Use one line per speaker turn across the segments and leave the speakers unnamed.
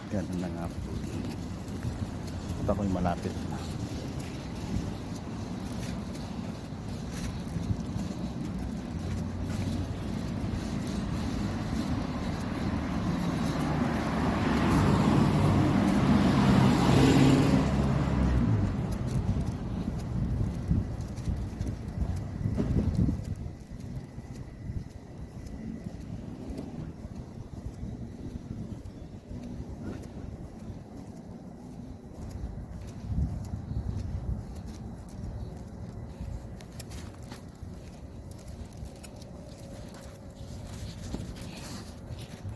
Ganun na nga po. At ako'y malapit na.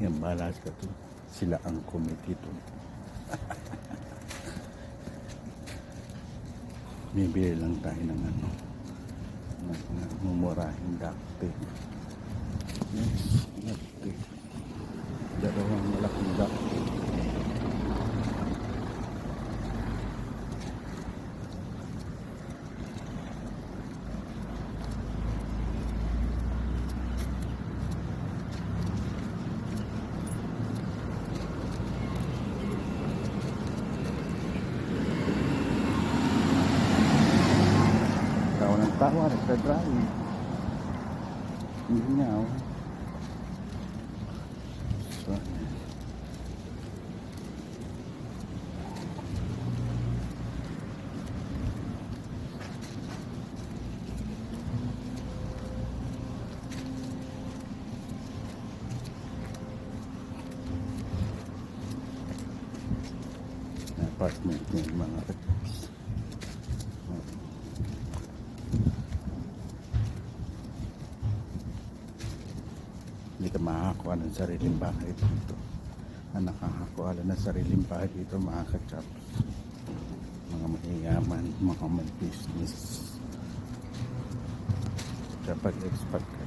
Yan, balas ka to. Sila ang committee to. Bibili lang tayo ng ano, mumurahing duct tape. Yes, duct tape. Dalawang malaking duct tape. Tawa, nagka-drive. Hindi niya ako. So, apartment niya yung mga katips. Hindi ka makakakuha ng sariling bahay dito. Ang nakakakuha lang ng sariling bahay dito mga kachaps, mga mayayaman, mga may business. Kapag expat ka,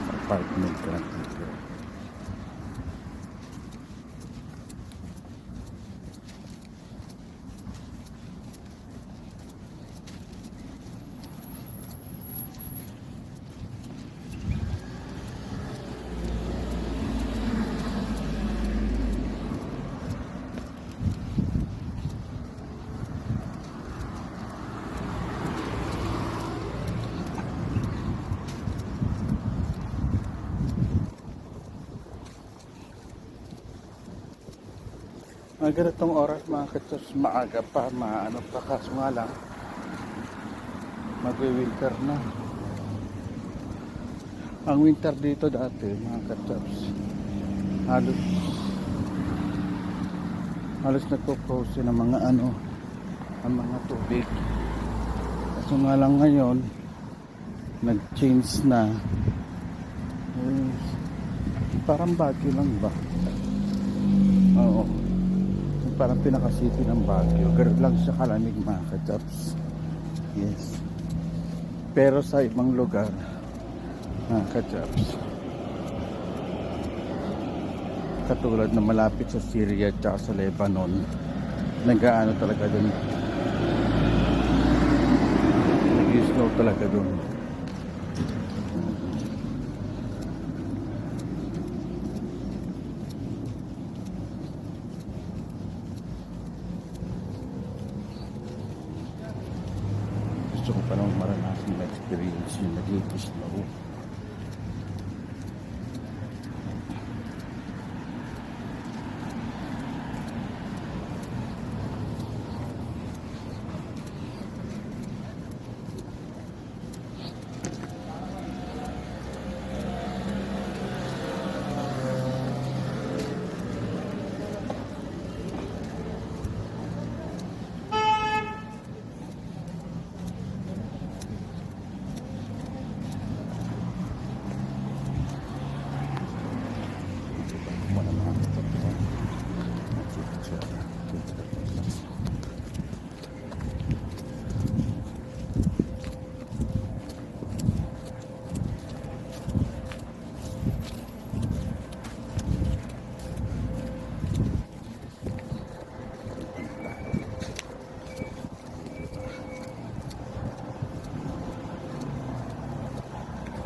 apartment ka lang dito. Mga ganitong oras mga katos, maaga pa, maano pa, kaso nga lang magwi-winter na. Ang winter dito dati mga katos, halos nagpo-froze ng mga ano, ang mga tubig. Kaso nga lang ngayon nag-change na. Parang Baguio lang ba? Oo, parang pinaka-city ng Baguio. Ganun lang siya kalamig mga kachaps. Yes. Pero sa ibang lugar mga kachaps, katulad na malapit sa Syria at sa Lebanon, nag-aano talaga dun, nag-snow talaga dun. Gusto ko pa naman maranasan na experience yung nag-snow.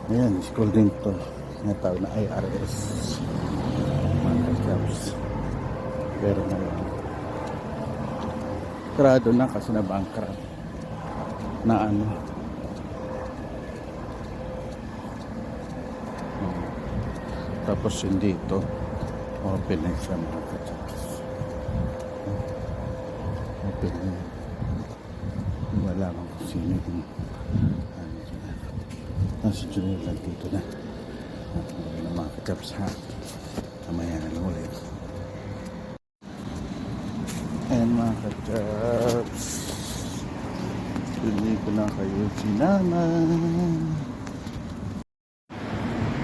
Ayan, school din to. tinatawag na IRS, mga ka-jobs. Pero ngayon sarado na kasi na bankrupt na ano. Tapos hindi ito open na siya, mga ka-jobs. Open na yan. Wala man kung sino yung ano dyan. Nasa Junior lang dito na. Ngayon na, mga ka-jobs, ha. Mamaya na lang ulit. Ayan, mga ka-jobs, hindi ko na kayo sinama.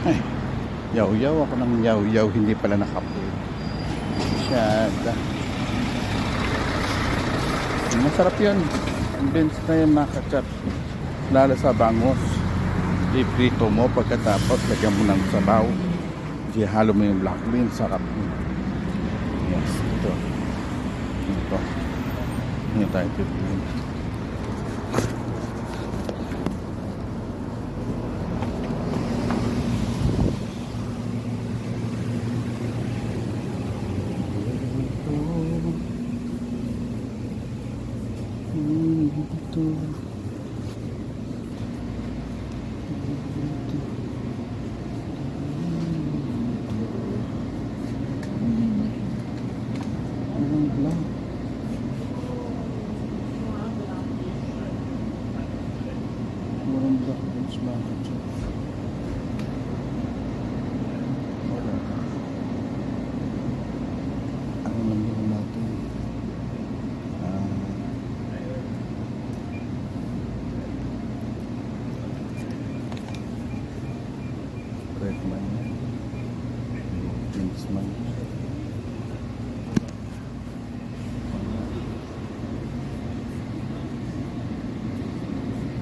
Ay, yaw-yaw ako ng yaw-yaw, hindi pala nakapoy. Masyada. Masarap yun. Ang beans na yun, mga ka-jobs. Lalo sa bangus. Iprito mo, pagkatapos lagyan mo ng sabaw. Halo mo yung black beans, sarap yun. Yes, ito. Ito. Hindi tayo pipilin. Walang black beans, mga ka-jobs. Wala. Ano naman natin? Red man yan. Beans man.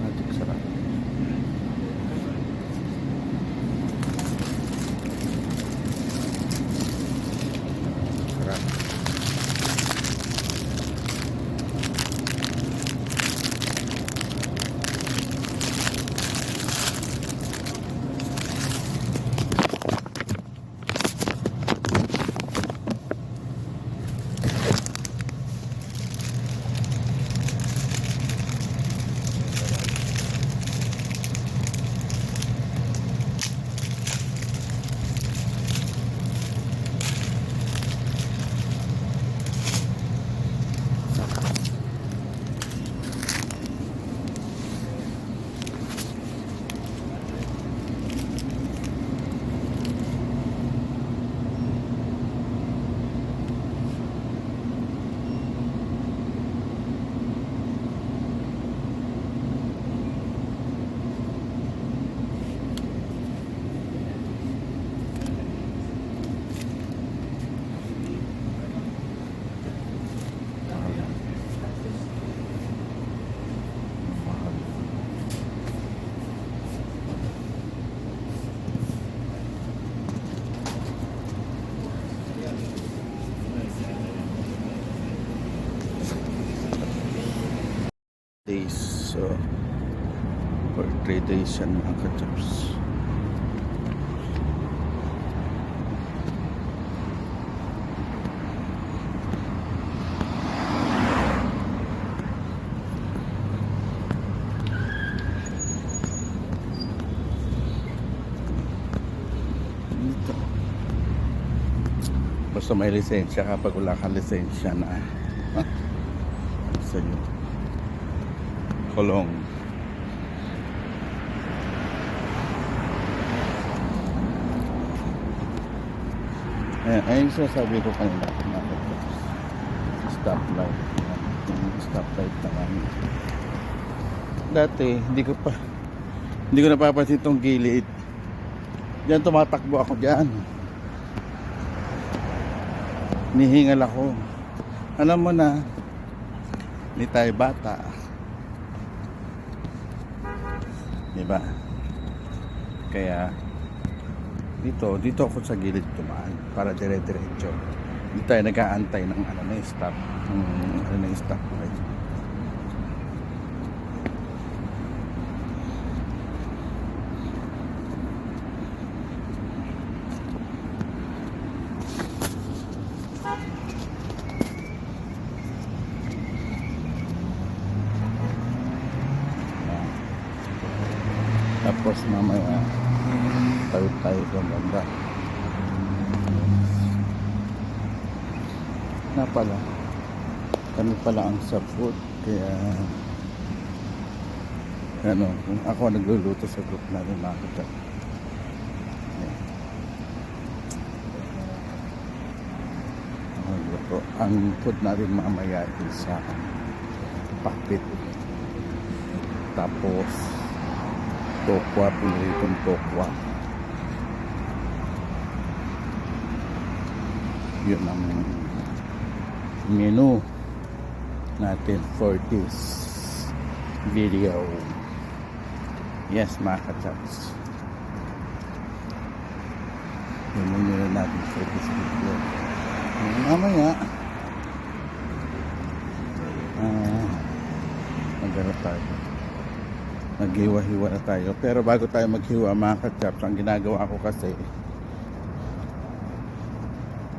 Atik sarap. Sarap. Days, so for 3 days yan, mga ka-jobs. Dito. Basta may lisensya ka. Pag wala kang lisensya na sa iyo, kulong. Ayun sasabi ko kanina, stoplight. Yung stoplight na kami. Dati, hindi ko napapansin itong gilid. Diyan tumatakbo ako diyan. Nihingal ako. Alam mo na, hindi tayo bata. Diba? Kaya dito ako sa gilid tumaan para dire-diretso. Hindi tayo nag-aantay ng ano na stop. Ano na stop right? mamaya tayo doon banda. Na pala, kami pala ang sa food, kaya ano, kung ako nagluluto sa group natin makita. Ang food natin mamaya is sa pakpit, tapos tokwa, piniritong tokwa. Yun ang menu natin for this video. Yes, mga kachaps, yun ang menu natin for this video. Mamaya magano tayo, maghiwa-hiwa na tayo. Pero bago tayo maghiwa, mga kachaps, ang ginagawa ko kasi,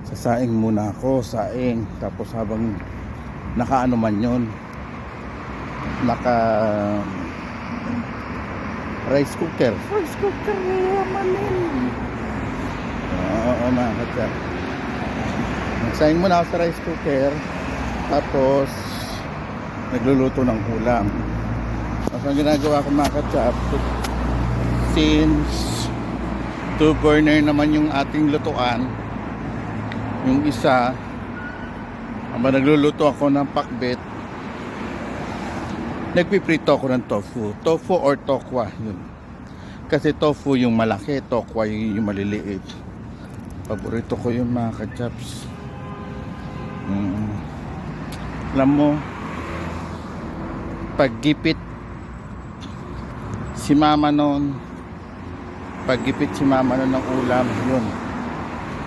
sasaing muna ako, saing, tapos habang nakaano man yun, naka rice cooker yaman yun. Oo, mga kachaps, nagsaing muna ako sa rice cooker, tapos nagluluto ng ulam. Tapos ang ginagawa ko, mga kachaps, since 2 burner naman yung ating lutuan, yung isa, habang nagluluto ako ng pakbet, nagpiprito ako ng tofu or tokwa yun. Kasi tofu yung malaki, tokwa yung maliliit. Paborito ko yung, mga kachaps. Alam mo, paggipit si mama noon ng ulam, yun,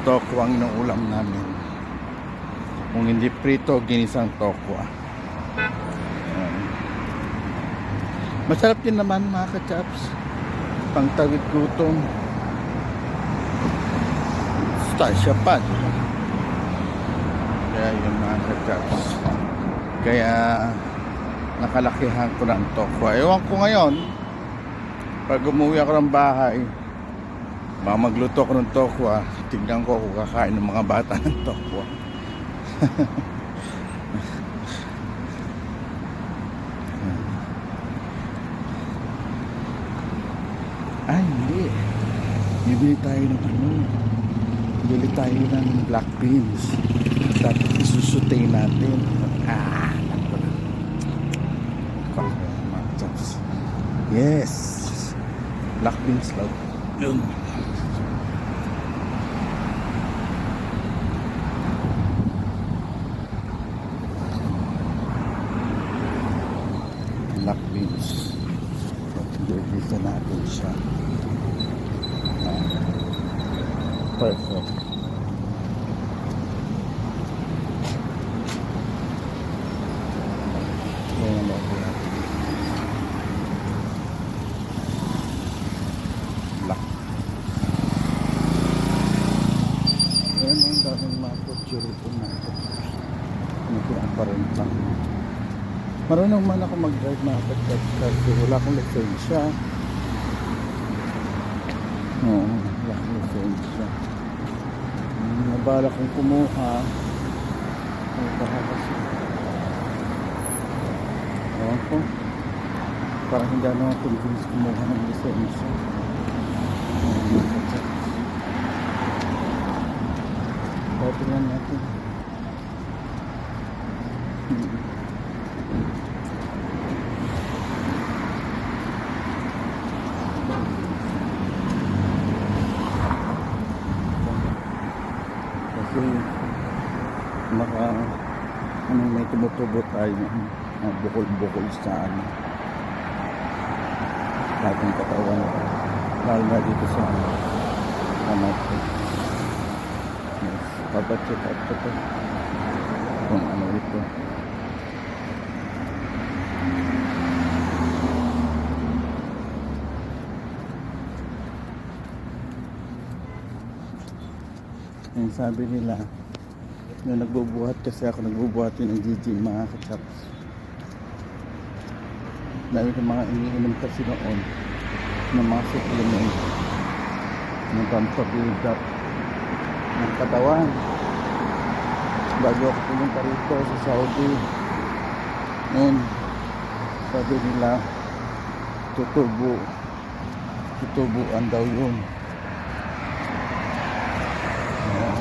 tokwa ang inuulam namin. Kung hindi prito, ginisang tokwa. Masarap din naman, mga kachaps, pangtawid gutom. Stasya pa, diba? Kaya yun, mga kachaps, kaya nakalakihan ko ng tokwa. Ewan ko ngayon, pag umuwi ako ng bahay, baka magluto ko ng tokwa, tignan ko kung kakain ng mga bata ng tokwa. Ay, hindi. Bibili tayo ng bibili tayo ng black beans, tapos isusutay natin. Yes, black beans lang yun. Black beans, dito natin siya. Perfect. Ayan na po natin. Black. Ayan ang daming mga kutsi rito na. Ano pinaparenta. Marunong man ako mag-drive, mga kachaps, kasi wala akong lisensya. Oo, wala akong lisensya. Nabala kong kumuha. Baka kasi ewan ko, parang hindi na ako Pilipinas kumuha ng lisensya. Kaya tingnan natin. Kasi may tumutubo tayo ng bukol-bukol sa ating katawan, lalo na dito sa natin. Yes, papacheck out ko to kung ano ito. Yung sabi nila, yung nagbubuhat, kasi ako nagbubuhat yun ng GG, mga kachaps. Dahil yung mga iniinom kasi noon, ng mga supplement ng pampabuild up ng katawan. Bago ako pumunta rito sa Saudi, and sabi nila tutubuan daw yun. Ayan.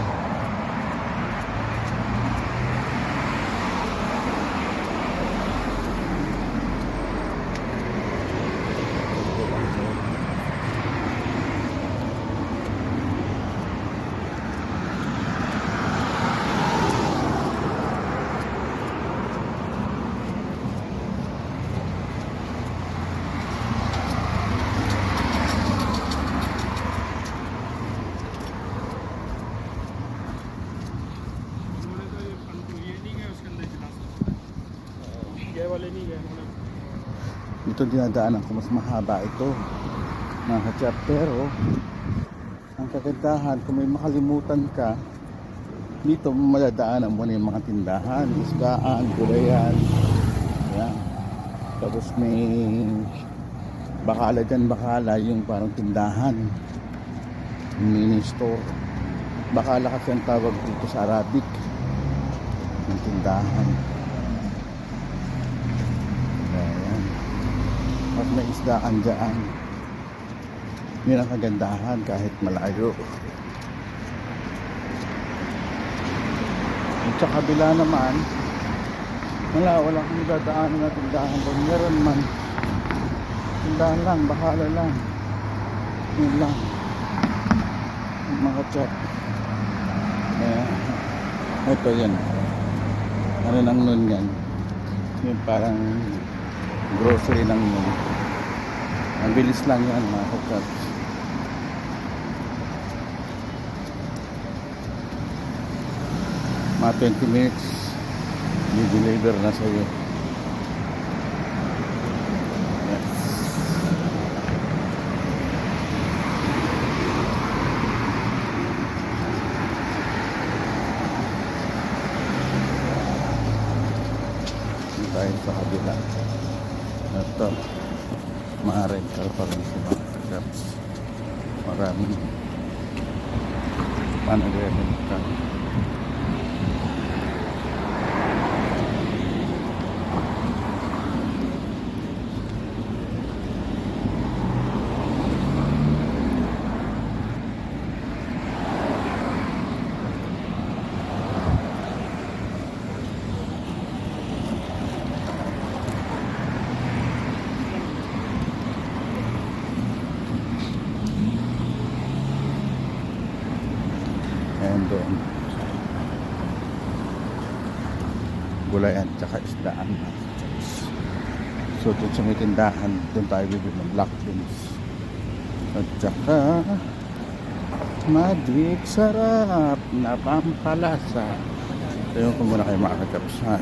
Ito dinadaanan ko, mas mahaba ito mga ka-chap, pero ang kagandahan, kung may makalimutan ka dito, madadaanan mo na yung mga tindahan, isdaan, gulayan, yan. Tapos may bakala dyan, bakala yung parang tindahan, mini store. Bakala kasi ang tawag dito sa Arabic ng tindahan. Ayan. At may isdaan dyan. Yun ang kagandahan kahit malayo. At sa kabila naman, wala kang dadaanan na tindahan doon. Meron man, tindahan lang, bakala lang, yun lang mga chat. Ito yan, ano nang nun yan, yung parang grocery lang yun. Ang bilis lang yan mga chat. Mga 20 minutes i-deliver na sa'yo. Yes. Dito tayo sa kabila. Ito, mga rental pa rin sa mga kagaps. Maraming panagre-rental. And then gulayan tsaka isdaan. So doon sa may tindahan, doon tayo bibili ng black beans at tsaka Madrid sarap na pampalasa. Tayo ko muna kayo mga kachaps, ha?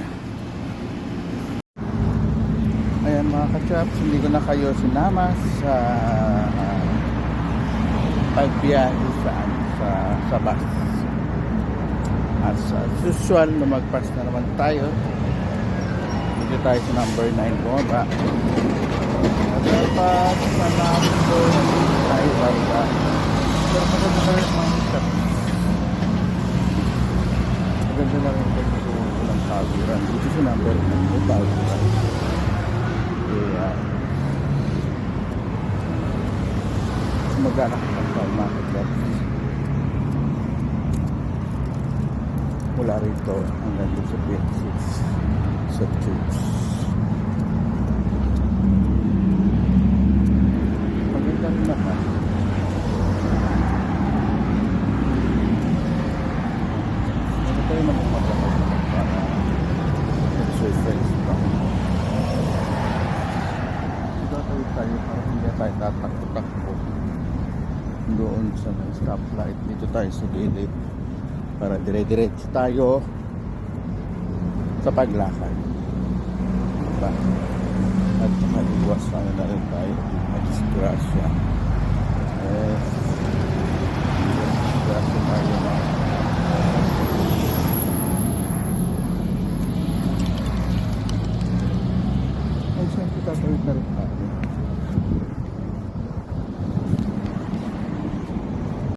Ayan mga kachaps, hindi ko na kayo sinama sa pagbiyahe sa bus. As usual, lumagpas na naman tayo. Dito tayo sa number 9 bumaba. Naglapas sa number tayo baba. Pero maganda na rin mga step. Maganda na rin pag walang tawiran. Dito sa number 9 may tawiran. Kaya magana ka ng market lot. Mula rito hanggang dito sa P6 sa Tubes. Maganda rin naman. Hindi tayo magpapagod para exercise pa. Tatawid tayo para hindi tayo tatakbo-takbo doon sa may stoplight. Dito tayo sa gilid para dire-diretso tayo sa paglakad, diba? At maliwas na rin tayo disgrasya. Disgrasya tayo na ay siyempre tatawid na rin tayo.